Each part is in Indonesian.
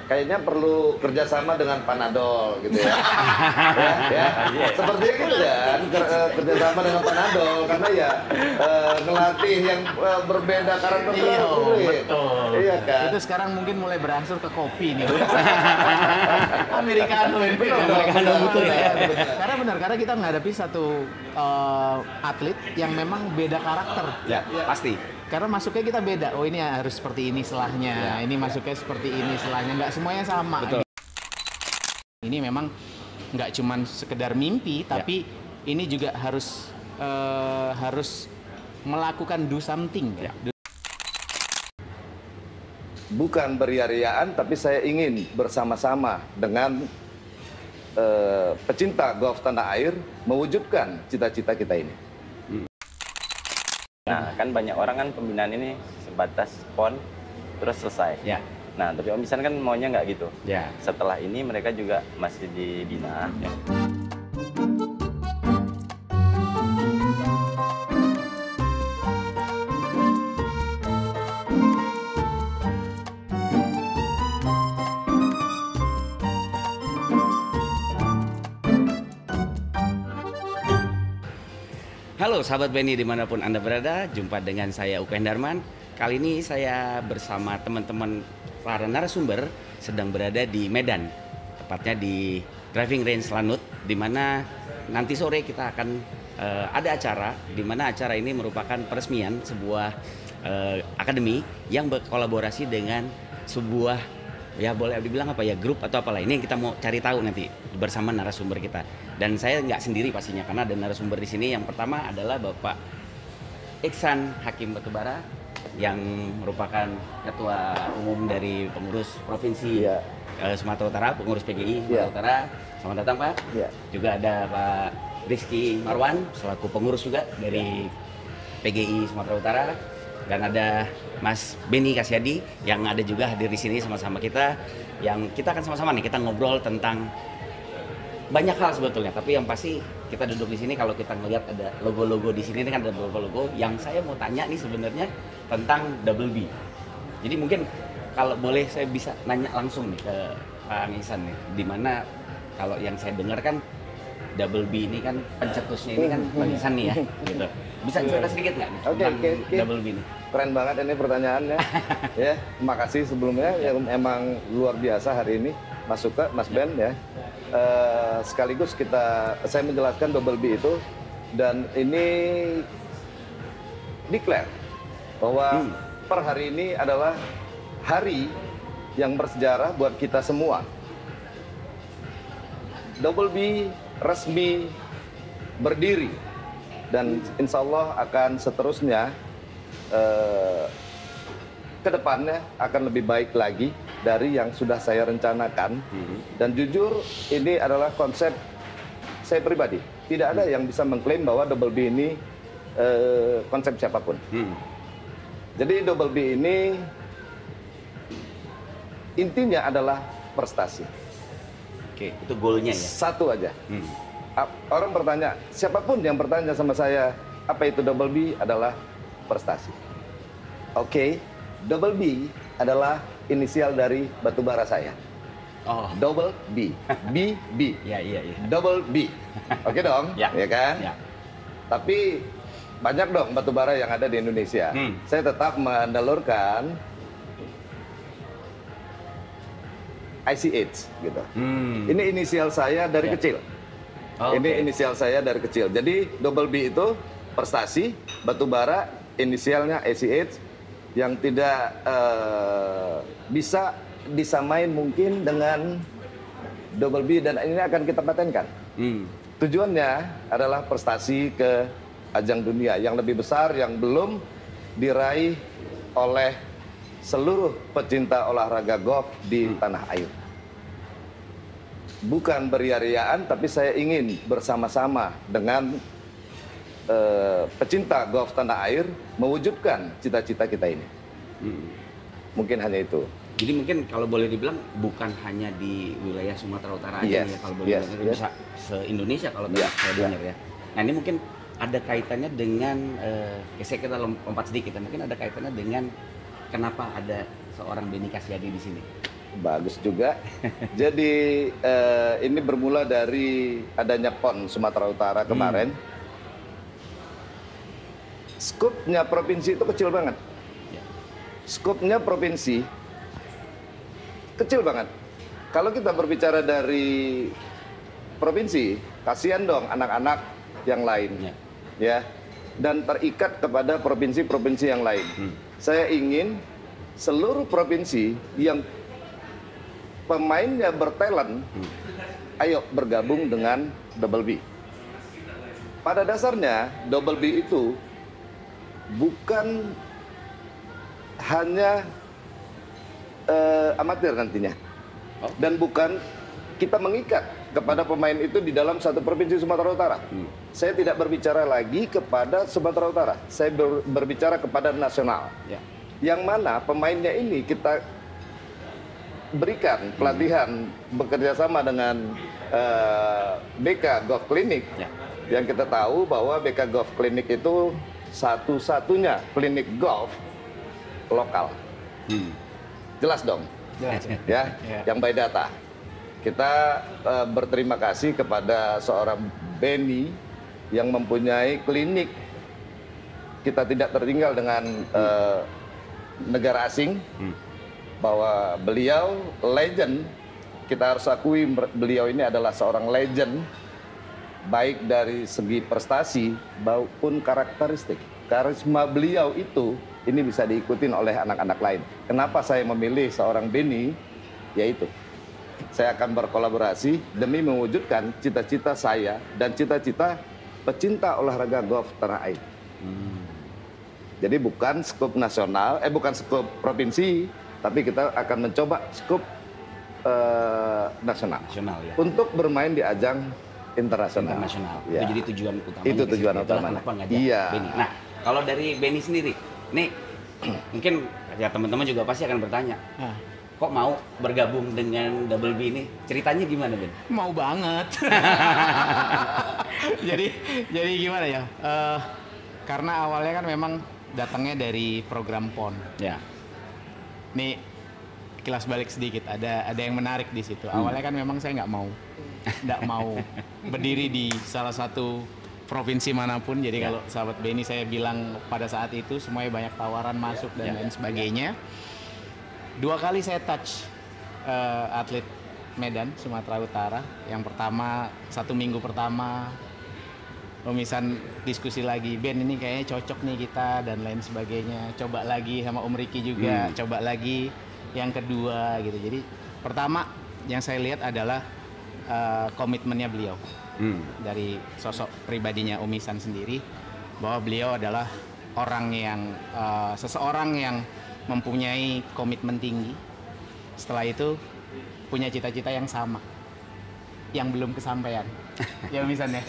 kayaknya perlu kerjasama dengan Panadol gitu ya. ya. Sepertinya gitu kan, kerjasama dengan Panadol karena ya ngelatih yang berbeda karakter sulit. Betul. Iya kan. Itu sekarang mungkin mulai berangsur ke kopi nih. Americano ini. Americano betul ya. Karena benar, karena kita menghadapi satu atlet yang memang beda karakter. Ya, pasti. Karena masuknya kita beda. Oh ini harus seperti ini selahnya. Ini masuknya seperti ini selahnya. Nggak semuanya sama. Betul. Ini memang nggak cuman sekedar mimpi, tapi ini juga harus melakukan do something. Ya. Bukan beria-riaan, tapi saya ingin bersama-sama dengan pecinta golf tanah air mewujudkan cita-cita kita ini. Nah, kan banyak orang kan pembinaan ini sebatas pon terus selesai. Ya. Nah, tapi Om Isan kan maunya nggak gitu. Ya. Setelah ini mereka juga masih dibina. Ya. Halo sahabat Benny dimanapun Anda berada, jumpa dengan saya Uke Hendarman. Kali ini saya bersama teman-teman para narasumber sedang berada di Medan, tepatnya di driving range Lanut, di mana nanti sore kita akan ada acara, di mana acara ini merupakan peresmian sebuah akademi yang berkolaborasi dengan sebuah, ya boleh dibilang apa ya, grup atau apalah. Ini yang kita mau cari tahu nanti bersama narasumber kita. Dan saya nggak sendiri pastinya, karena ada narasumber di sini. Yang pertama adalah Bapak Iksan Hakim Batubara, yang merupakan Ketua Umum dari Pengurus Provinsi Sumatera Utara, Pengurus PGI Sumatera Utara. Selamat datang Pak. Juga ada Pak Rizky Marwan, selaku pengurus juga dari PGI Sumatera Utara. Dan ada Mas Benny Kasyadi yang ada juga hadir di sini sama-sama kita, yang kita akan sama-sama nih kita ngobrol tentang banyak hal sebetulnya, tapi yang pasti kita duduk di sini kalau kita ngelihat ada logo-logo di sini, ini kan ada logo-logo yang saya mau tanya nih sebenarnya tentang Double B. Jadi mungkin kalau boleh saya bisa nanya langsung nih ke Pak Iksan nih, dimana kalau yang saya dengar kan Double B ini kan pencetusnya ini kan Pak Iksan nih ya, gitu. Bisa cerita sedikit nggak nih tentang Double B ini? Keren banget ini pertanyaannya. Ya, terima kasih sebelumnya. Ya, emang luar biasa hari ini Mas Suka, Mas Ben ya. Sekaligus saya menjelaskan Double B itu, dan ini declare bahwa per hari ini adalah hari yang bersejarah buat kita semua. Double B resmi berdiri dan insya Allah akan seterusnya ke depannya akan lebih baik lagi dari yang sudah saya rencanakan. Dan jujur ini adalah konsep saya pribadi. Tidak ada yang bisa mengklaim bahwa Double B ini konsep siapapun. Jadi Double B ini intinya adalah prestasi. Oke, itu goalnya ya? Satu aja. Orang bertanya, siapapun yang bertanya sama saya, apa itu Double B, adalah prestasi. Oke, Double B adalah inisial dari batubara saya. Oh. Double B. B, B. Iya. Double B. Oke dong? Ya kan? Ya. Tapi banyak dong batubara yang ada di Indonesia. Saya tetap menelurkan ICH gitu. Ini inisial saya dari kecil. Ini inisial saya dari kecil. Jadi Double B itu prestasi, batubara inisialnya ICH, yang tidak bisa disamain mungkin dengan Double B, dan ini akan kita patenkan. Tujuannya adalah prestasi ke ajang dunia yang lebih besar yang belum diraih oleh seluruh pecinta olahraga golf di tanah air. Bukan beria-riaan, tapi saya ingin bersama-sama dengan pecinta golf tanah air mewujudkan cita-cita kita ini. Mungkin hanya itu. Jadi mungkin kalau boleh dibilang bukan hanya di wilayah Sumatera Utara aja ya, kalau boleh bisa se-Indonesia kalau saya dengar ya. Nah ini mungkin ada kaitannya dengan, saya kita lompat sedikit, mungkin ada kaitannya dengan kenapa ada seorang Benny Kasyadi di sini. Bagus juga. Jadi ini bermula dari adanya PON Sumatera Utara kemarin. Skupnya provinsi itu kecil banget. Skupnya provinsi kecil banget. Kalau kita berbicara dari provinsi, kasihan dong anak-anak yang lain, ya, dan terikat kepada provinsi-provinsi yang lain. Saya ingin seluruh provinsi yang pemainnya bertalent, ayo bergabung dengan Double B. Pada dasarnya Double B itu bukan hanya amatir nantinya, dan bukan kita mengikat kepada pemain itu di dalam satu provinsi Sumatera Utara. Saya tidak berbicara lagi kepada Sumatera Utara, saya berbicara kepada nasional. Yang mana pemainnya ini kita berikan pelatihan bekerja sama dengan BK Golf Clinic, yang kita tahu bahwa BK Golf Clinic itu satu-satunya klinik golf lokal. Jelas dong, ya, yang by data. Kita berterima kasih kepada seorang Benny yang mempunyai klinik. Kita tidak tertinggal dengan negara asing, bahwa beliau legend. Kita harus akui beliau ini adalah seorang legend, baik dari segi prestasi maupun karakteristik. Karisma beliau itu ini bisa diikutin oleh anak-anak lain. Kenapa saya memilih seorang Benny? Yaitu saya akan berkolaborasi demi mewujudkan cita-cita saya dan cita-cita pecinta olahraga golf tanah air. Jadi bukan skup nasional, bukan skup provinsi, tapi kita akan mencoba skup nasional, ya, untuk bermain di ajang internasional. Ya. Itu jadi tujuan utamanya. Itu tujuan utamanya. Iya. Benny. Nah, kalau dari Benny sendiri, nih mungkin ya teman-teman juga pasti akan bertanya, kok mau bergabung dengan Double B ini? Ceritanya gimana, Ben? Mau banget. jadi gimana ya? Karena awalnya kan memang datangnya dari program PON. Ya. Nih kilas balik sedikit, ada yang menarik di situ. Awalnya kan memang saya nggak mau berdiri di salah satu provinsi manapun. Jadi kalau sahabat Benny saya bilang pada saat itu semuanya banyak tawaran masuk dan lain sebagainya. 2 kali saya touch atlet Medan Sumatera Utara. Yang pertama 1 minggu pertama Om Ihsan diskusi lagi, Ben ini kayaknya cocok nih kita dan lain sebagainya. Coba lagi sama Om Ricky juga, coba lagi yang kedua gitu. Jadi pertama yang saya lihat adalah komitmennya beliau dari sosok pribadinya Om Ihsan sendiri, bahwa beliau adalah orang yang seseorang yang mempunyai komitmen tinggi. Setelah itu punya cita-cita yang sama, yang belum kesampaian. Ya misalnya,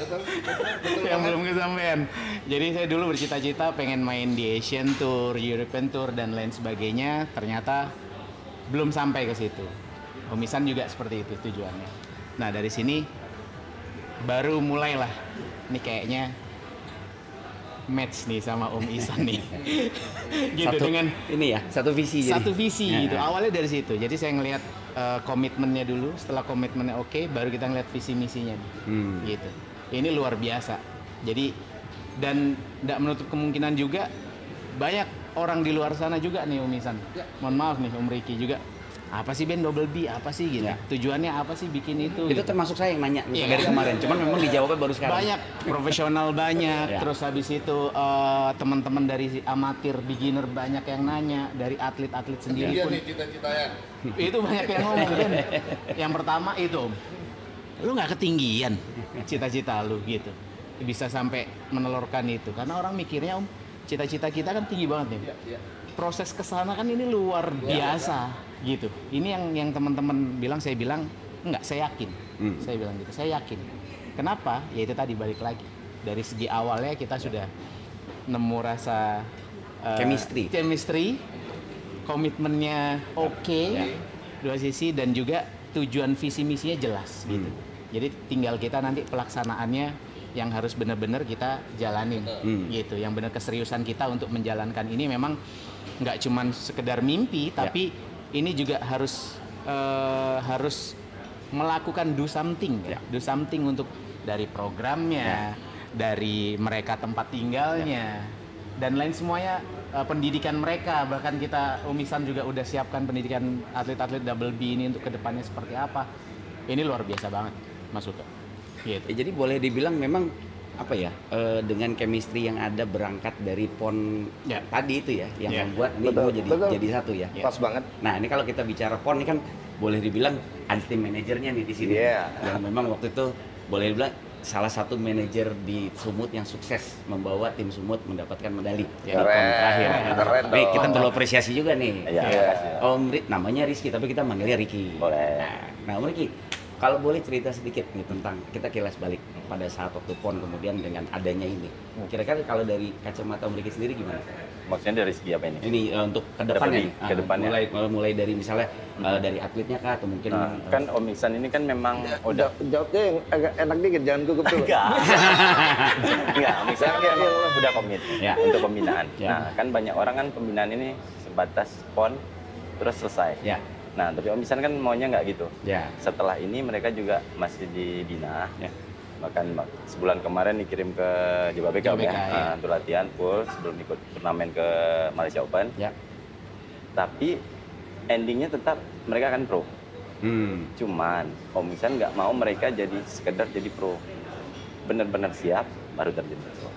yang belum kesampaian. Jadi saya dulu bercita-cita pengen main di Asian Tour, European Tour dan lain sebagainya. Ternyata belum sampai ke situ. Om Ihsan juga seperti itu tujuannya. Nah dari sini baru mulailah. Ini kayaknya match nih sama Om Ihsan nih. Gitu dengan ini ya, satu visi. Satu visi gitu. Awalnya dari situ. Jadi saya ngelihat komitmennya dulu, setelah komitmennya oke, baru kita ngeliat visi misinya gitu. Ini luar biasa. Jadi dan tidak menutup kemungkinan juga banyak orang di luar sana juga nih Om Ihsan. Mohon maaf nih Om Ricky juga. Apa sih Ben Double B? Apa sih gitu? Tujuannya apa sih bikin itu? Itu gitu. termasuk saya yang nanya dari kemarin. Cuman memang dijawabnya baru sekarang. Banyak profesional banyak. Terus habis itu teman-teman dari amatir, beginner banyak yang nanya, dari atlet-atlit sendiri pun. Itu banyak yang ngomong kan. Yang pertama itu Om, lu nggak ketinggian cita-cita lu gitu. Bisa sampai menelurkan itu. Karena orang mikirnya Om, cita-cita kita kan tinggi banget nih. Proses kesana kan ini luar biasa gitu. Ini yang teman-teman bilang, saya bilang enggak, saya yakin. Saya bilang gitu, saya yakin. Kenapa? Ya itu tadi balik lagi. Dari segi awalnya kita sudah nemu rasa chemistry, komitmennya oke, dua sisi, dan juga tujuan visi misinya jelas gitu. Jadi tinggal kita nanti pelaksanaannya yang harus benar-benar kita jalanin gitu. Yang benar keseriusan kita untuk menjalankan ini memang nggak cuman sekedar mimpi, tapi ini juga harus harus melakukan do something, ya. Do something untuk dari programnya, dari mereka tempat tinggalnya, dan lain semuanya, pendidikan mereka. Bahkan kita Umisan juga udah siapkan pendidikan atlet-atlet Double B ini untuk kedepannya seperti apa. Ini luar biasa banget, Mas Uto. Gitu. Jadi boleh dibilang memang apa ya, dengan chemistry yang ada berangkat dari PON tadi itu ya, yang membuat ini jadi satu ya. Pas banget. Nah ini kalau kita bicara PON ini kan boleh dibilang ada tim manajernya nih di sini, yang memang waktu itu boleh dibilang salah satu manajer di Sumut yang sukses membawa tim Sumut mendapatkan medali di PON terakhir. Keren Baik, kita dong. perlu apresiasi juga nih. Iya. Namanya Rizky tapi kita manggilnya Ricky. Boleh. Nah Om Ricky, kalau boleh cerita sedikit nih tentang kita kilas balik pada saat waktu PON kemudian dengan adanya ini. Kira-kira kalau dari kacamata Om Ricky sendiri gimana? Maksudnya dari segi apa ini? Ini untuk kedepannya, Kedepannya. mulai dari misalnya dari atletnya kah atau mungkin Kan Om Iksan ini kan memang udah Jawabnya yang agak enak dikit, jangan gugup dulu. Enggak, Om Iksan kan udah komit untuk pembinaan. Ya. Nah, kan banyak orang kan pembinaan ini sebatas PON terus selesai. Ya. Nah, tapi Om Iksan kan maunya nggak gitu. Ya. Setelah ini mereka juga masih dibina. Ya. Bahkan sebulan kemarin dikirim ke Jababeka ya, untuk latihan full sebelum ikut turnamen ke Malaysia Open. Ya. Tapi endingnya tetap mereka akan pro. Cuman Om Iksan nggak mau mereka jadi sekedar jadi pro. Benar-benar siap baru terjun pro.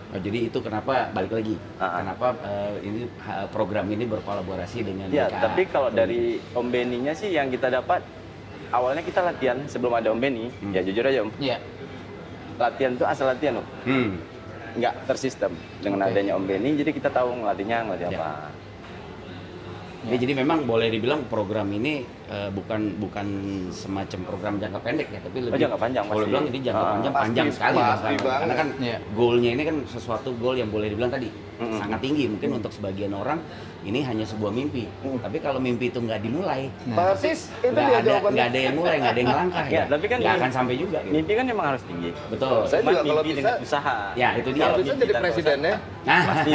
Oh, jadi itu kenapa balik lagi? Kenapa ini program ini berkolaborasi dengan Ya, BKA? tapi kalau dari Om Benny-nya sih yang kita dapat, awalnya kita latihan sebelum ada Om Benny, ya jujur aja Om. Iya. Latihan itu asal latihan Om. Nggak tersistem. Dengan adanya Om Benny, jadi kita tahu ngelatih apa. Ya, jadi memang boleh dibilang program ini bukan semacam program jangka pendek ya, tapi lebih jangka panjang boleh pasti. bilang ini jangka panjang, Pasti, panjang sekali pasti bahkan. banget. Karena kan goalnya ini kan sesuatu goal yang boleh dibilang tadi sangat tinggi. Mungkin untuk sebagian orang ini hanya sebuah mimpi, tapi kalau mimpi itu nggak dimulai, Persis, itu nggak dia ada jawabannya. nggak ada yang mulai, nggak ada yang melangkah Ya, tapi kan nggak akan sampai juga. Gitu. Mimpi kan memang harus tinggi. Betul. Saya Cuman juga kalau mimpi bisa, dengan usaha. Ya itu dia. kalau bisa mimpi jadi tanpa presidennya. Nah, Pasti.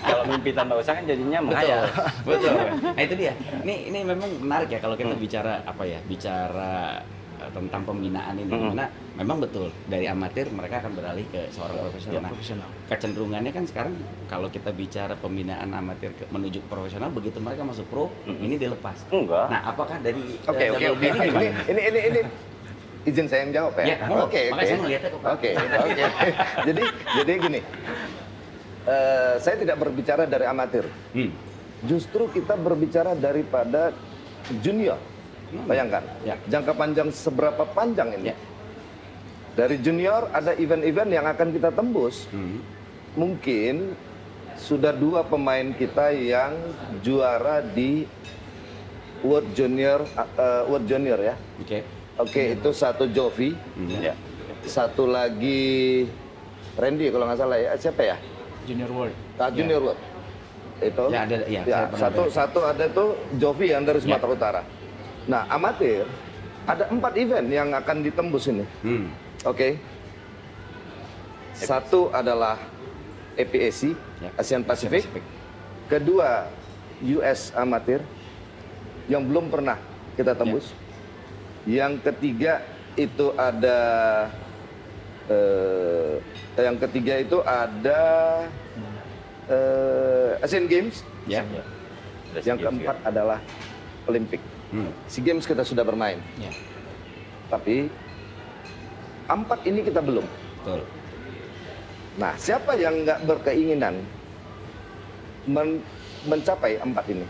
Kalau mimpi tanpa usaha kan jadinya betul, menghayal. betul. Nah itu dia. Ini memang menarik ya kalau kita bicara apa ya, bicara tentang pembinaan ini. Karena memang betul dari amatir mereka akan beralih ke seorang profesional. Nah, kecenderungannya kan sekarang kalau kita bicara pembinaan amatir menuju ke profesional, begitu mereka masuk pro, ini dilepas. Enggak. Nah, apakah dari Oke. ini gimana? Ini izin saya yang jawab ya. Ya, Oke. makanya saya ngeliatnya kok. Oke. Jadi gini, saya tidak berbicara dari amatir. Justru kita berbicara daripada junior. Bayangkan, jangka panjang seberapa panjang ini. Ya. Dari junior ada event-event yang akan kita tembus. Mungkin sudah 2 pemain kita yang juara di World Junior ya. Oke, itu satu Jovi, Ya. satu lagi Randy kalau nggak salah ya. Siapa ya? Junior World. Junior World. Itu. Ya, ada, ya, saya pernah satu ada tuh Jovi yang dari Sumatera Utara. Nah, amatir ada 4 event yang akan ditembus ini. Oke. Satu adalah APAC, ASEAN Pacific. Kedua, US amatir yang belum pernah kita tembus. Yang ketiga itu ada Asian Games. Yang keempat adalah Olimpik. SEA Games kita sudah bermain. Tapi 4 ini kita belum. Betul. Nah, siapa yang nggak berkeinginan mencapai 4 ini?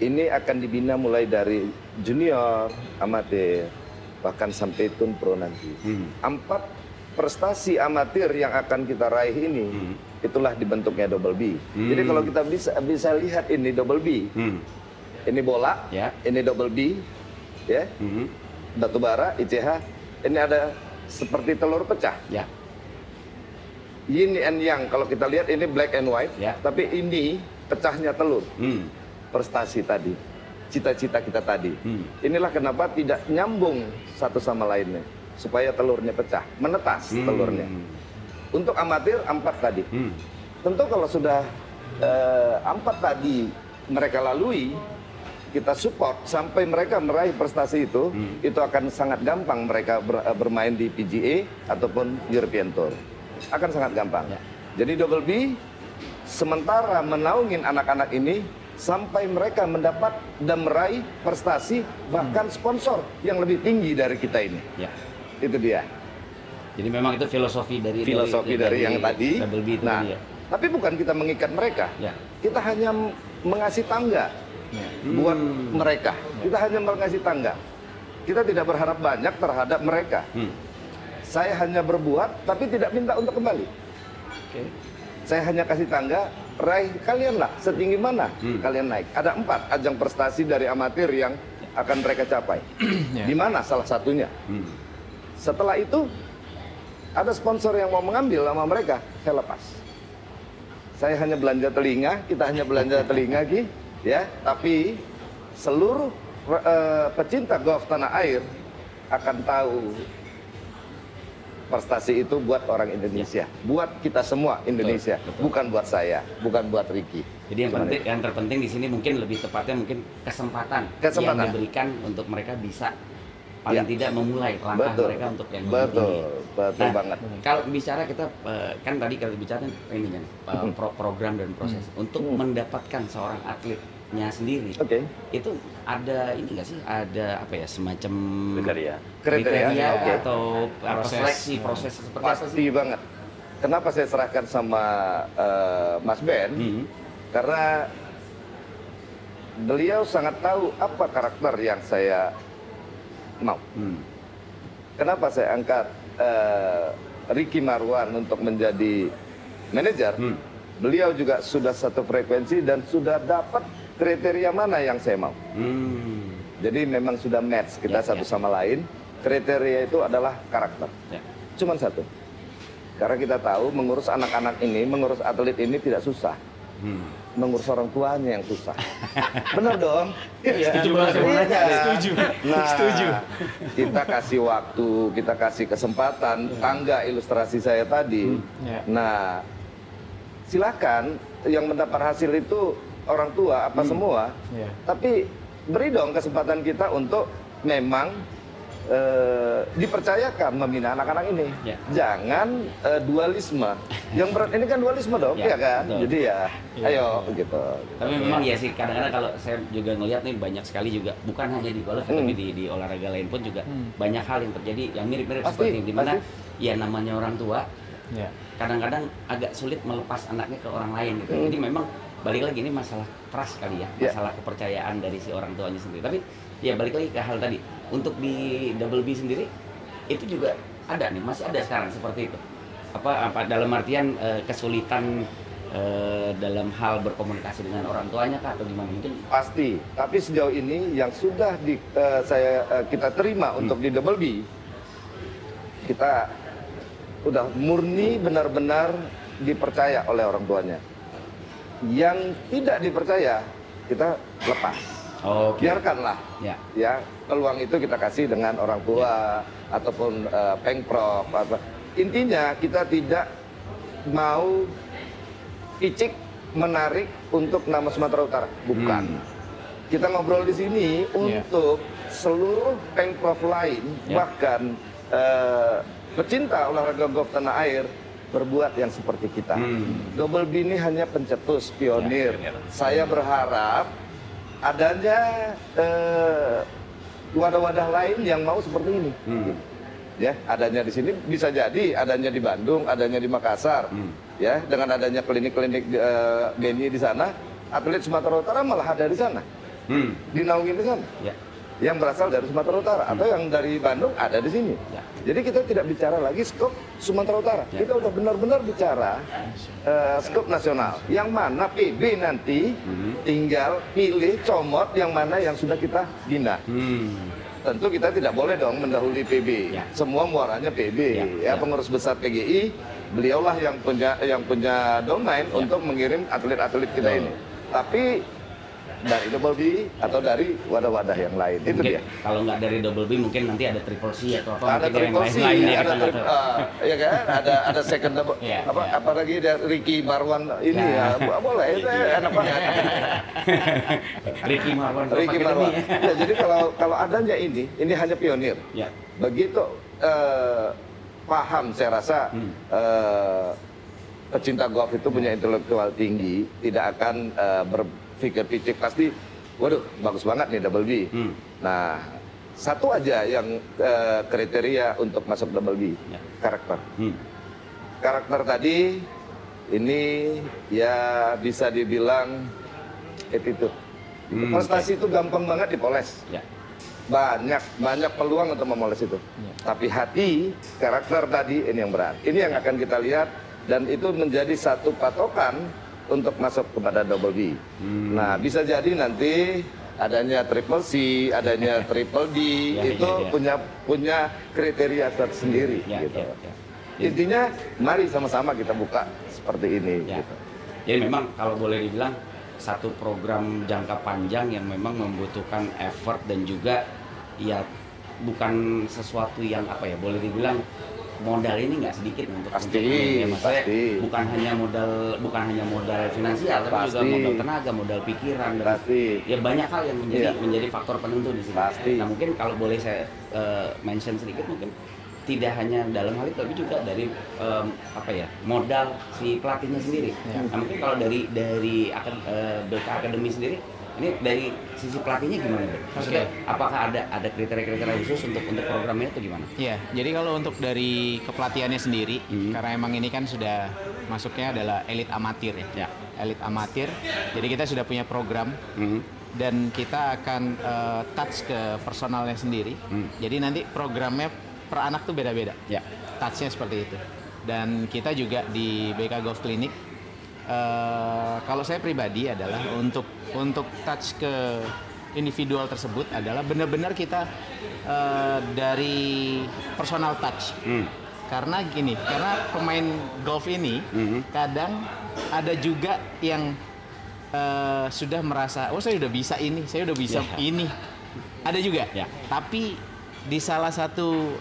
Ini akan dibina mulai dari junior, amatir, bahkan sampai tun pro nanti. 4 prestasi amatir yang akan kita raih ini, itulah dibentuknya Double B. Jadi kalau kita bisa lihat ini Double B, ini bola, ini Double B, ya, batu bara, ICH, ini ada seperti telur pecah. Yin and yang, kalau kita lihat ini black and white, tapi ini pecahnya telur. Prestasi tadi, cita-cita kita tadi. Inilah kenapa tidak nyambung satu sama lainnya, supaya telurnya pecah, menetas telurnya. Untuk amatir 4 tadi. Tentu kalau sudah 4 tadi mereka lalui, kita support sampai mereka meraih prestasi itu akan sangat gampang mereka bermain di PGA ataupun European Tour. Akan sangat gampang. Ya. Jadi Double B sementara menaungin anak-anak ini sampai mereka mendapat dan meraih prestasi bahkan sponsor yang lebih tinggi dari kita ini. Ya. Itu dia. Jadi memang itu filosofi dari yang tadi. Double B itu Nah, tadi ya. tapi bukan kita mengikat mereka. Ya. Kita hanya mengasih tangga buat mereka. Kita hanya mengasih tangga. Kita tidak berharap banyak terhadap mereka. Saya hanya berbuat, tapi tidak minta untuk kembali. Oke. Saya hanya kasih tangga, raih kalianlah setinggi mana kalian naik. Ada 4 ajang prestasi dari amatir yang akan mereka capai. Ya. Di mana salah satunya? Setelah itu ada sponsor yang mau mengambil nama mereka, saya lepas. Saya hanya belanja telinga, kita hanya belanja telinga Ki, ya. Tapi seluruh pecinta golf tanah air akan tahu prestasi itu buat orang Indonesia, buat kita semua Indonesia, betul. bukan buat saya, bukan buat Ricky. Jadi yang terpenting di sini mungkin lebih tepatnya mungkin kesempatan yang diberikan untuk mereka bisa paling tidak memulai langkah mereka untuk yang ini. Betul banget. Kalau bicara kita kan tadi kalau bicara ini kan program dan proses untuk mendapatkan seorang atletnya sendiri. Itu ada ini nggak sih? Ada apa ya semacam kriteria atau seleksi proses seperti apa sih? Pasti banget. Kenapa saya serahkan sama Mas Ben? Karena beliau sangat tahu apa karakter yang saya mau. Kenapa saya angkat Ricky Marwan untuk menjadi manajer? Beliau juga sudah satu frekuensi dan sudah dapat kriteria mana yang saya mau. Jadi memang sudah match kita satu sama lain. Kriteria itu adalah karakter. Cuman satu. Karena kita tahu mengurus anak-anak ini, mengurus atlet ini tidak susah. Mengurus orang tuanya yang susah. Benar dong? Setuju. Nah, Setuju. kita kasih waktu, kita kasih kesempatan, tangga ilustrasi saya tadi. Nah, silakan yang mendapat hasil itu orang tua apa semua. Tapi beri dong kesempatan kita untuk memang dipercayakan membina anak-anak ini. Jangan dualisme. Yang berat ini kan dualisme dong, ya kan? Betul. Jadi ya, ayo gitu. Tapi memang ya sih kadang-kadang kalau saya juga ngelihat nih banyak sekali juga bukan hanya di golf tapi di olahraga lain pun juga banyak hal yang terjadi yang mirip-mirip seperti ini, dimana ya namanya orang tua kadang-kadang agak sulit melepas anaknya ke orang lain gitu. Jadi memang balik lagi ini masalah trust kali ya, masalah kepercayaan dari si orang tuanya sendiri. Tapi ya balik lagi ke hal tadi, untuk di Double B sendiri itu juga ada nih, masih ada sekarang seperti itu. Apa dalam artian kesulitan dalam hal berkomunikasi dengan orang tuanya kah atau gimana mungkin? Pasti, tapi sejauh ini yang sudah kita terima untuk di Double B, kita udah murni benar-benar dipercaya oleh orang tuanya. Yang tidak dipercaya kita lepas. Biarkanlah ya peluang itu kita kasih dengan orang tua ataupun pengprov apa. Intinya kita tidak mau picik menarik untuk nama Sumatera Utara, bukan. Kita ngobrol di sini untuk seluruh pengprov lain, bahkan pecinta olahraga golf tanah air berbuat yang seperti kita. Double B ini hanya pencetus, pionir. Saya berharap adanya wadah-wadah lain yang mau seperti ini. Ya, adanya di sini bisa jadi adanya di Bandung, adanya di Makassar. Ya, dengan adanya klinik-klinik BNI di sana, atlet Sumatera Utara malah ada di sana. Dinaungin di sana. Yang berasal dari Sumatera Utara atau yang dari Bandung ada di sini. Jadi kita tidak bicara lagi skop Sumatera Utara. Kita udah benar-benar bicara skop nasional. Yang mana PB nanti tinggal pilih comot yang mana yang sudah kita bina. Tentu kita tidak boleh dong mendahului PB. Semua muaranya PB. Pengurus besar PGI, beliaulah yang punya domain untuk mengirim atlet-atlet kita ini. Tapi dari Double B atau dari wadah-wadah yang lain. Itu Mungkin dia. kalau nggak dari Double B mungkin nanti ada Triple C atau apa Ada mungkin yang triple C, lain-lain ya, ada kita nggak tahu. ya kan, ada second double, Iya, apa iya. apalagi dari Ricky Marwan ini ya, boleh itu enak banget. Ricky Marwan Golf Ricky Academy Marwan. ya. Ya, jadi kalau adanya ini hanya pionir. Ya. Begitu paham, saya rasa pecinta golf itu punya intelektual tinggi, tidak akan berpikir picik, pasti, waduh bagus banget nih Double B. Nah, satu aja yang kriteria untuk masuk Double B, Ya. karakter. Karakter tadi ini ya bisa dibilang attitude. Prestasi itu gampang banget dipoles. Ya. Banyak peluang untuk memoles itu. Tapi hati, karakter tadi ini yang berat. Ini yang akan kita lihat dan itu menjadi satu patokan untuk masuk kepada Double B. Nah, bisa jadi nanti adanya Triple C, adanya Triple D itu punya kriteria tersendiri gitu. Intinya mari sama-sama kita buka seperti ini gitu. Jadi memang kalau boleh dibilang satu program jangka panjang yang memang membutuhkan effort dan juga ya bukan sesuatu yang apa ya boleh dibilang modal ini nggak sedikit untuk Pasti, pasti. bukan hanya modal finansial tapi juga Pasti. modal tenaga, modal pikiran dan Pasti. ya banyak hal yang menjadi faktor penentu di sini. Pasti. Nah mungkin kalau boleh saya mention sedikit mungkin tidak hanya dalam hal itu tapi juga dari modal si pelatihnya sendiri. Nah mungkin kalau dari BK Academy sendiri ini dari sisi pelatihnya gimana, Bro? Maksudnya apakah ada kriteria-kriteria khusus untuk programnya itu gimana? Iya, jadi kalau untuk dari kepelatihannya sendiri, karena emang ini kan sudah masuknya adalah elit amatir ya. Elit amatir. Jadi kita sudah punya program dan kita akan touch ke personalnya sendiri. Jadi nanti programnya per anak tuh beda-beda. Ya. Touch-nya seperti itu. Dan kita juga di BK Golf Clinic kalau saya pribadi adalah untuk touch ke individual tersebut adalah benar-benar kita dari personal touch. Karena gini, karena pemain golf ini kadang ada juga yang sudah merasa, oh saya udah bisa ini, saya udah bisa ini. Ada juga. Tapi di salah satu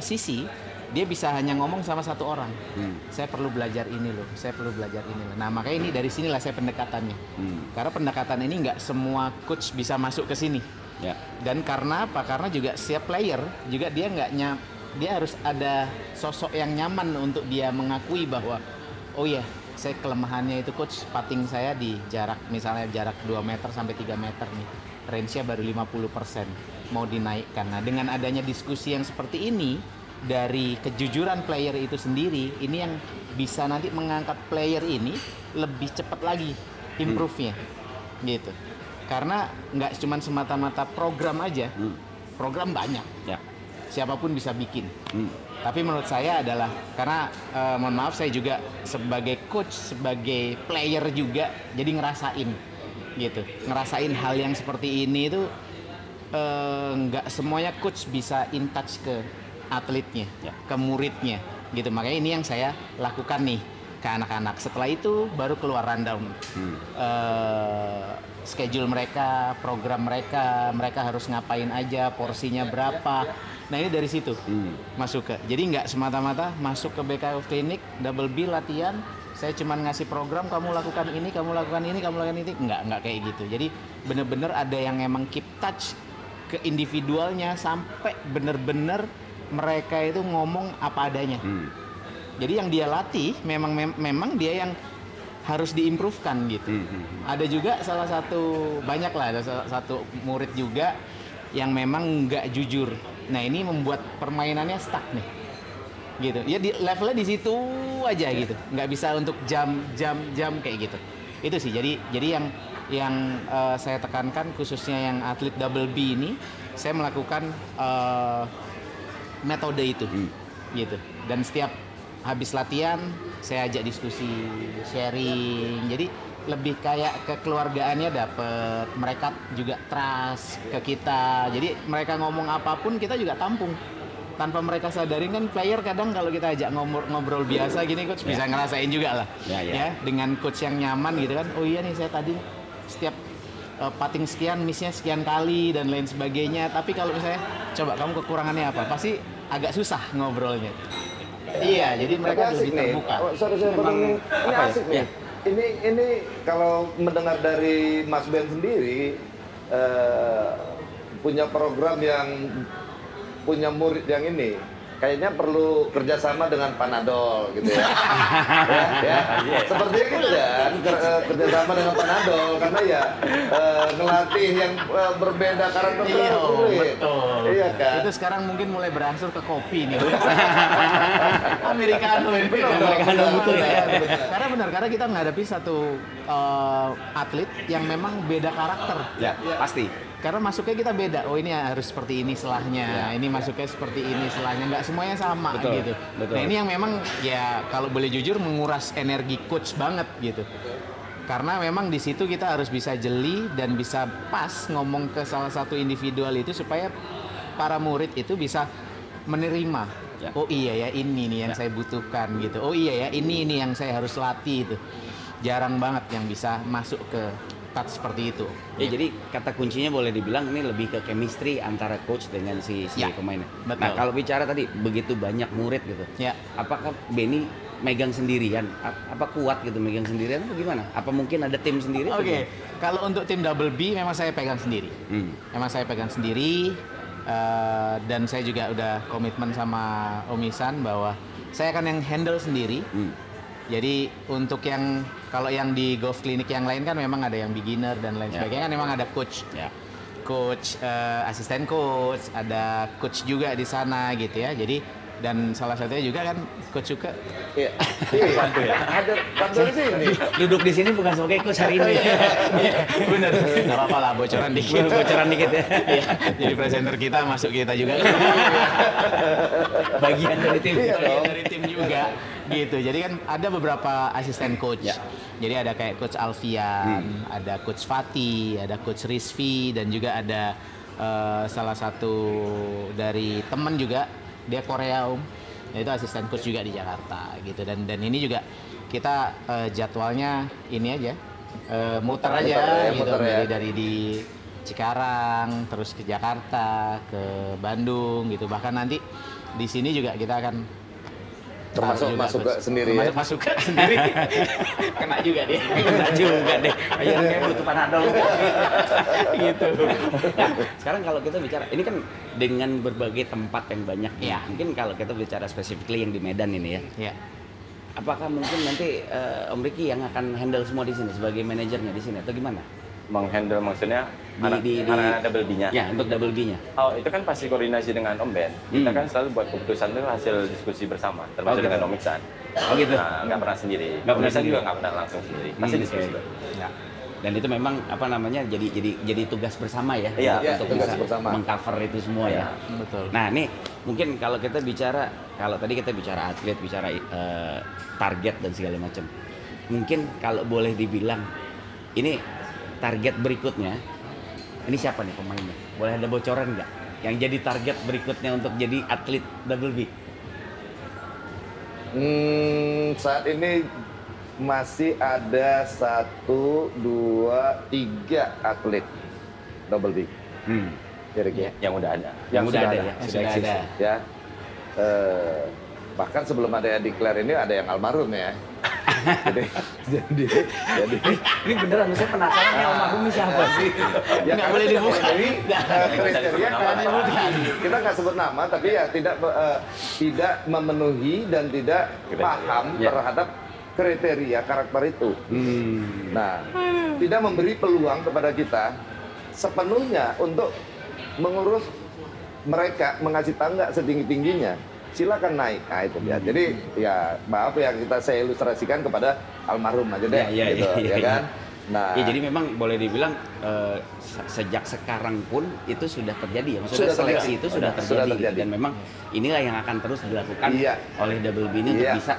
sisi dia bisa hanya ngomong sama satu orang. Saya perlu belajar ini loh, saya perlu belajar ini loh. Nah makanya ini dari sinilah saya pendekatannya. Karena pendekatan ini nggak semua coach bisa masuk ke sini. Dan karena apa? Karena juga setiap player juga dia dia harus ada sosok yang nyaman untuk dia mengakui bahwa oh ya saya kelemahannya itu coach, putting saya di jarak misalnya jarak 2 meter sampai 3 meter nih. Range-nya baru 50%, mau dinaikkan. Nah dengan adanya diskusi yang seperti ini dari kejujuran player itu sendiri, ini yang bisa nanti mengangkat player ini lebih cepat lagi improve-nya gitu. Karena nggak cuma semata-mata program aja, program banyak, siapapun bisa bikin. Tapi menurut saya adalah karena mohon maaf saya juga sebagai coach, sebagai player juga, jadi ngerasain gitu, ngerasain hal yang seperti ini itu nggak semuanya coach bisa in touch ke atletnya, ke muridnya gitu. Makanya ini yang saya lakukan nih ke anak-anak. Setelah itu baru keluar rundown schedule mereka, program mereka harus ngapain aja, porsinya berapa. Nah ini dari situ masuk ke. Jadi nggak semata-mata masuk ke BK Clinic, Double B latihan, saya cuma ngasih program, kamu lakukan ini, kamu lakukan ini, kamu lakukan ini. Nggak kayak gitu. Jadi bener-bener ada yang emang keep touch ke individualnya sampai bener-bener mereka itu ngomong apa adanya. Jadi yang dia latih memang dia yang harus diimprovekan gitu. Ada juga salah satu ada salah satu murid juga yang memang nggak jujur. Nah ini membuat permainannya stuck nih. Gitu. Ya di levelnya di situ aja gitu. Nggak bisa untuk jam kayak gitu. Itu sih. Jadi yang saya tekankan khususnya yang atlet Double B ini, saya melakukan metode itu gitu. Dan setiap habis latihan saya ajak diskusi, sharing. Jadi lebih kayak kekeluargaannya dapet, mereka juga trust ke kita. Jadi mereka ngomong apapun kita juga tampung. Tanpa mereka sadarin kan player kadang kalau kita ajak ngobrol biasa gini coach bisa ngerasain juga lah. Ya, dengan coach yang nyaman gitu kan. Oh iya nih saya tadi setiap putting sekian, missnya sekian kali dan lain sebagainya. Tapi kalau misalnya coba kamu kekurangannya apa, pasti agak susah ngobrolnya. Iya, jadi mereka lebih terbuka. Sorry, ini asik nih. Ini kalau mendengar dari Mas Ben sendiri punya program yang punya murid yang ini. Kayaknya perlu kerjasama dengan Panadol gitu ya. Sepertinya gitu kan, kerjasama dengan Panadol karena ya ngelatih yang berbeda karakter sulit. Betul. Iya kan. Itu sekarang mungkin mulai berangsur ke kopi nih. Americano ini. Americano betul ya. Karena kita menghadapi satu atlet yang memang beda karakter. Ya, pasti. Karena masuknya kita beda. Oh, ini harus seperti ini selahnya. Ini masuknya seperti ini selahnya. Nggak semuanya sama gitu. Betul. Nah, ini yang memang ya kalau boleh jujur menguras energi coach banget gitu. Karena memang di situ kita harus bisa jeli dan bisa pas ngomong ke salah satu individual itu supaya para murid itu bisa menerima. Ya. Oh iya ya, ini nih yang saya butuhkan gitu. Oh iya ya, ini yang saya harus latih itu. Jarang banget yang bisa masuk ke touch seperti itu. Ya, jadi kata kuncinya boleh dibilang ini lebih ke chemistry antara coach dengan si pemainnya. Betul. Nah, kalau bicara tadi begitu banyak murid gitu. Ya. Apakah Benny megang sendirian? Apa kuat gitu megang sendirian atau gimana? Apa mungkin ada tim sendiri? Oke. Kalau untuk tim Double B memang saya pegang sendiri. Memang saya pegang sendiri dan saya juga udah komitmen sama Om Ihsan bahwa saya akan yang handle sendiri. Jadi untuk yang kalau yang di golf klinik yang lain kan memang ada yang beginner dan lain sebagainya kan memang ada coach. Coach, asisten coach, ada coach juga di sana gitu ya. Jadi dan salah satunya juga kan coach juga. Iya. Ada kantor di sini. Duduk di sini bukan sebagai coach hari ini. Bener. Gak apa-apa lah, bocoran dikit. Bocoran dikit ya. Iya. Jadi presenter kita masuk kita juga. Bagian dari tim. Bagian dari tim juga. Gitu. Jadi kan ada beberapa asisten coach. Jadi ada kayak coach Alfian, ada coach Fatih, ada coach Rizvi dan juga ada salah satu dari teman juga dia Korea itu asisten coach juga di Jakarta gitu dan ini juga kita jadwalnya ini aja muter aja gitu dari di Cikarang terus ke Jakarta ke Bandung gitu bahkan nanti di sini juga kita akan masuk ke sendiri ya? Masuk ke sendiri. Kena juga deh. Kena juga deh. Akhirnya butuh Panadol. Gitu. Nah, sekarang kalau kita bicara, ini kan dengan berbagai tempat yang banyak. Ya. Mungkin kalau kita bicara spesifikly yang di Medan ini ya. Ya. Apakah mungkin nanti Om Ricky yang akan handle semua di sini sebagai manajernya di sini atau gimana? Menghandle maksudnya anak double B-nya. Ya, untuk double B-nya. Oh, itu kan pasti koordinasi dengan Om Ben. Kita kan selalu buat keputusan itu hasil diskusi bersama, termasuk dengan Om Iksan. Oh gitu. Nah, nggak pernah sendiri. Nggak pernah Om Iksan sendiri. juga nggak pernah langsung sendiri. Pasti diskusi. Ya. Dan itu memang apa namanya jadi tugas bersama ya, Iya, untuk tugas bisa bersama. mengcover itu semua ya. Betul. Nah ini mungkin kalau kita bicara, kalau tadi kita bicara atlet, bicara target dan segala macam. Mungkin kalau boleh dibilang ini target berikutnya, ini siapa nih pemainnya? Boleh ada bocoran nggak? Yang jadi target berikutnya untuk jadi atlet double B? Saat ini masih ada 1, 2, 3 atlet double B. Kira-kira. Yang udah ada. Yang udah sudah ada ya? Sudah eksis. ada. Ya. Bahkan sebelum ada yang declare ini ada yang almarhum ya. jadi Ini beneran, saya penasaran nih almarhum ini siapa sih? ya Nggak boleh dibuka. Jadi kriteria kan kita nggak sebut nama tapi ya tidak memenuhi dan tidak paham terhadap kriteria karakter itu. Nah, tidak memberi peluang kepada kita sepenuhnya untuk mengurus mereka, mengasih tangga setinggi-tingginya. Silakan naik. Nah, itu ya. Jadi ya maaf ya saya ilustrasikan kepada almarhum aja deh gitu, ya kan. Nah, ya, jadi memang boleh dibilang sejak sekarang pun itu sudah terjadi ya. Maksudnya Sudah seleksi terjadi. itu sudah terjadi. Dan memang inilah yang akan terus dilakukan oleh Double B ini untuk bisa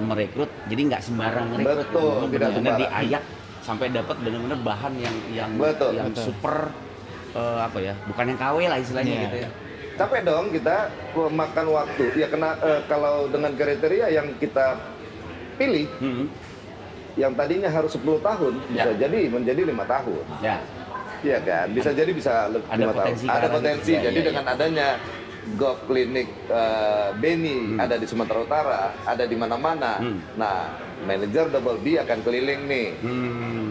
merekrut. Jadi nggak sembarang merekrut. Betul, tidak benar-benar sembarang. diayak sampai dapat benar-benar bahan yang Betul. super apa ya? Bukan yang KW lah istilahnya gitu ya. capek dong kita makan waktu. Ya kena kalau dengan kriteria yang kita pilih, yang tadinya harus 10 tahun bisa jadi menjadi 5 tahun. Ya. Iya kan, bisa jadi bisa Ada 5 tahun. potensi ke Ada arah potensi. itu. Ya, Jadi ya, dengan adanya golf clinic Beni ada di Sumatera Utara, ada di mana-mana. Nah, manajer Double B akan keliling nih,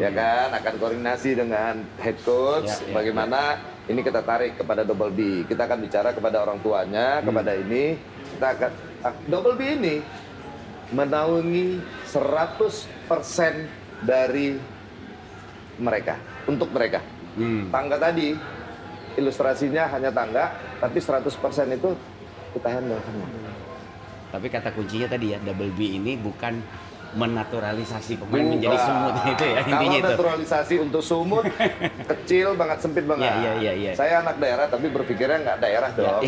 ya kan, akan koordinasi dengan head coach. Bagaimana ini kita tarik kepada Double B. Kita akan bicara kepada orang tuanya, kepada ini. Kita akan Double B ini menaungi 100% dari mereka, untuk mereka. Tangga tadi, ilustrasinya hanya tangga, tapi 100% itu kita handle semua. Tapi kata kuncinya tadi ya, Double B ini bukan menaturalisasi pemain menjadi sumut itu ya intinya Kalau itu. naturalisasi untuk sumut kecil banget, sempit banget. Iya. Saya anak daerah tapi berpikirnya nggak daerah dong.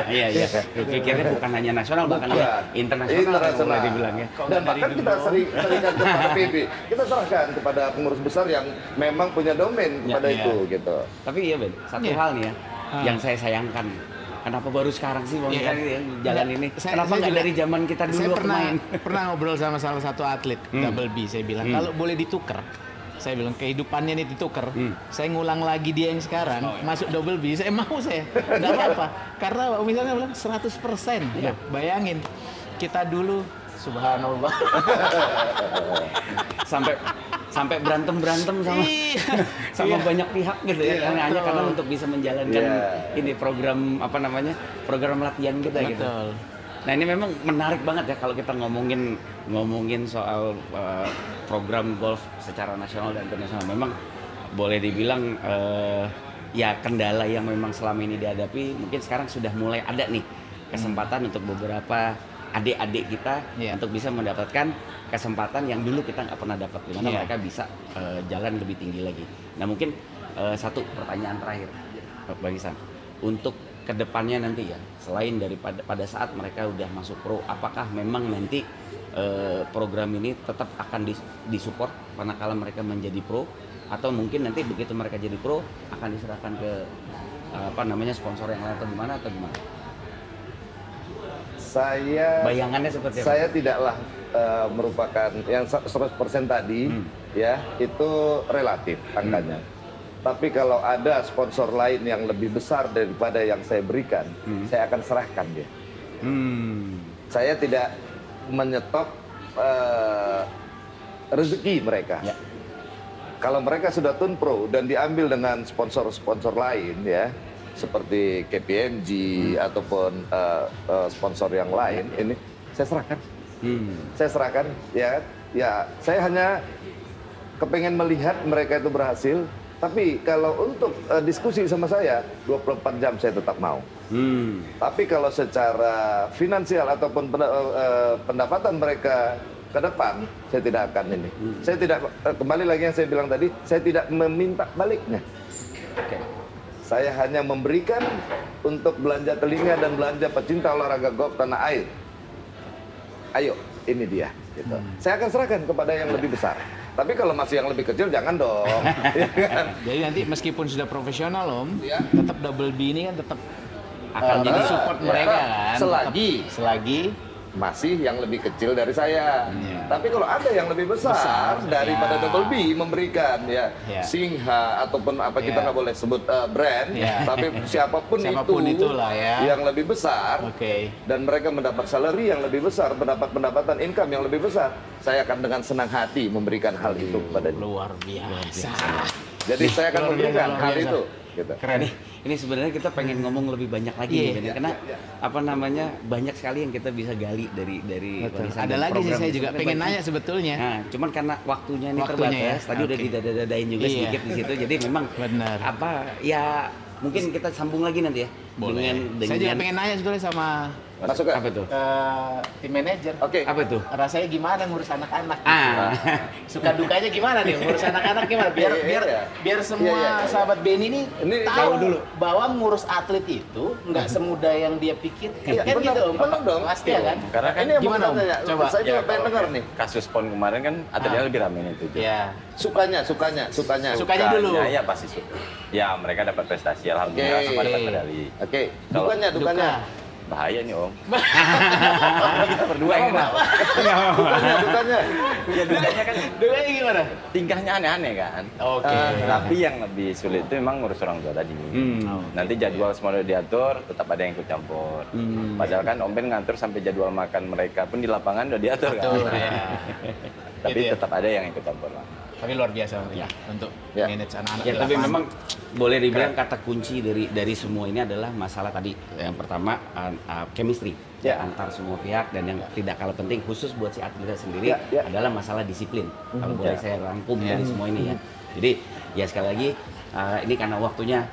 Iya. Berpikirnya bukan hanya nasional, bahkan internasional kalau boleh dibilang ya. Dan bahkan kita serahkan kepada PB, kita serahkan kepada pengurus besar yang memang punya domain kepada itu gitu. Tapi iya Ben, satu hal nih ya, yang saya sayangkan. Kenapa baru sekarang sih Bang jalan ini? Kenapa nggak dari zaman kita dulu saya pernah ngobrol sama salah satu atlet Double B, saya bilang kalau boleh ditukar, saya bilang kehidupannya ini ditukar, saya ngulang lagi dia yang sekarang masuk Double B, saya mau, saya nggak apa-apa, karena misalnya bilang 100%, ya, bayangin kita dulu subhanallah sampai berantem sama banyak pihak gitu ya, hanya karena untuk bisa menjalankan ini program program latihan kita gitu. Nah ini memang menarik banget ya kalau kita ngomongin soal program golf secara nasional dan internasional. Memang boleh dibilang ya kendala yang memang selama ini dihadapi, mungkin sekarang sudah mulai ada nih kesempatan untuk beberapa adik-adik kita untuk bisa mendapatkan kesempatan yang dulu kita nggak pernah dapat, di mana mereka bisa jalan lebih tinggi lagi. Nah mungkin satu pertanyaan terakhir Bang Ihsan, untuk kedepannya nanti ya, selain daripada pada saat mereka udah masuk pro, apakah memang nanti program ini tetap akan disupport manakala mereka menjadi pro, atau mungkin nanti begitu mereka jadi pro akan diserahkan ke sponsor yang lain atau gimana bayangannya seperti apa? Saya tidaklah merupakan yang 100% tadi ya, itu relatif angkanya. Tapi kalau ada sponsor lain yang lebih besar daripada yang saya berikan, saya akan serahkan dia. Saya tidak menyetop rezeki mereka. Kalau mereka sudah turn pro dan diambil dengan sponsor-sponsor lain ya, seperti KPMG ataupun sponsor yang lain, ini saya serahkan. Saya serahkan ya. Saya hanya kepengen melihat mereka itu berhasil. Tapi kalau untuk diskusi sama saya 24 jam saya tetap mau. Tapi kalau secara finansial ataupun pendapatan mereka ke depan, saya tidak akan ini. Saya tidak, kembali lagi yang saya bilang tadi, saya tidak meminta baliknya. Saya hanya memberikan untuk belanja telinga dan belanja pecinta olahraga golf tanah air. Ayo, ini dia. Gitu. Saya akan serahkan kepada yang lebih besar. Tapi kalau masih yang lebih kecil, jangan dong. Jadi nanti meskipun sudah profesional tetap Double B ini kan tetap akan jadi support mereka kan. Selagi masih yang lebih kecil dari saya. Tapi kalau ada yang lebih besar daripada Double B memberikan Singha ataupun apa kita nggak boleh sebut brand, tapi siapapun itulah yang lebih besar dan mereka mendapat salary yang lebih besar, mendapat pendapatan income yang lebih besar, saya akan dengan senang hati memberikan hal itu kepada dia. Luar biasa. Jadi saya akan memberikan hal itu. Gitu. Keren. Ini sebenarnya kita pengen ngomong lebih banyak lagi karena banyak sekali yang kita bisa gali dari ada lagi sih, saya juga pengen nanya sebetulnya. Nah, cuman karena waktunya ini terbatas, tadi udah didadain juga sedikit di situ, jadi memang mungkin kita sambung lagi nanti ya. Boleh. Saya juga pengen nanya sebetulnya sama Masuk apa tuh? Tim manajer. Apa itu? Rasanya gimana ngurus anak-anak? Suka dukanya gimana nih ngurus anak-anak gimana? Biar semua sahabat Beni ini tahu dulu bahwa ngurus atlet itu nggak semudah yang dia pikir. Kan gitu, benar dong. Pasti ya kan? Karena kan ini gimana Om? Coba saya juga pengen dengar nih. Kasus PON kemarin kan atletnya lebih ramai itu. Iya. Sukanya dulu. Ya pasti suka. Ya mereka dapat prestasi, alhamdulillah, sama dapat medali. Dukanya. bahaya nih Om. Ini kita berdua yang kenal. Dukanya. Ya dukanya kan Dukanya gimana? tingkahnya aneh-aneh kan. Oke. Tapi yang lebih sulit itu memang ngurus orang tua tadi. Nanti jadwal semua udah diatur, tetap ada yang ikut campur. Padahal kan Om Ben ngatur sampai jadwal makan mereka pun di lapangan udah diatur kan. Betul ya. Tapi Gitu ya. tetap ada yang ikut campur lah. Tapi luar biasa ya untuk Ya. manage anak-anak. Ya, di tapi lapangan. memang boleh dibilang kata kunci dari semua ini adalah masalah tadi yang pertama chemistry Ya. antar semua pihak, dan yang tidak kalah penting khusus buat si atletnya sendiri Ya. adalah masalah disiplin. Kalau boleh Ya. saya rangkum dari semua ini ya. Jadi ya sekali lagi ini karena waktunya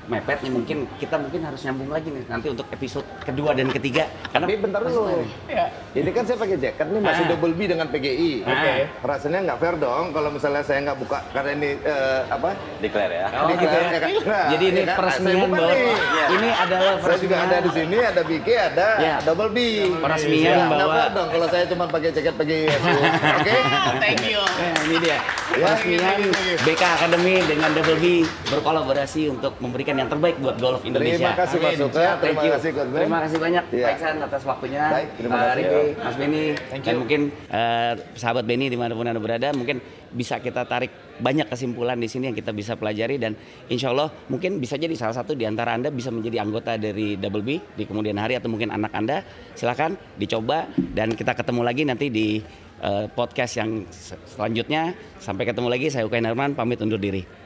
mepet nih, mungkin kita harus nyambung lagi nih nanti untuk episode kedua dan ketiga karena Tapi bentar masih dulu. banyak. Ya. Ini kan saya pakai jaket nih masih double B dengan PGI. Oke. Rasanya nggak fair dong kalau misalnya saya nggak buka karena ini apa? Declare ya. Oh, gitu ya. kan? Nah, Jadi ini ya kan? peresmian Saya buka bahwa nih. ini adalah Saya juga ada di sini, ada BK, ada Ya. double B. Peresmian Nggak bahwa- fair dong kalau saya cuma pakai jaket PGI. Oke? Thank you. Ini dia. Peresmian BK Academy dengan Double B berkolaborasi untuk memberikan yang terbaik buat golf Indonesia. Terima kasih Mas Amin. Suka, Siap, terima thank you. kasih Coach Ben. Terima kasih banyak Iya. Pak Iksan atas waktunya. Baik, terima Pak kasih. Riki, Mas Benny, Thank dan you. mungkin sahabat Benny dimanapun Anda berada, mungkin bisa kita tarik banyak kesimpulan di sini yang kita bisa pelajari, dan insya Allah mungkin bisa jadi salah satu di antara Anda bisa menjadi anggota dari Double B di kemudian hari, atau mungkin anak Anda. Silakan dicoba, dan kita ketemu lagi nanti di podcast yang selanjutnya. Sampai ketemu lagi, saya Ukain Herman pamit undur diri.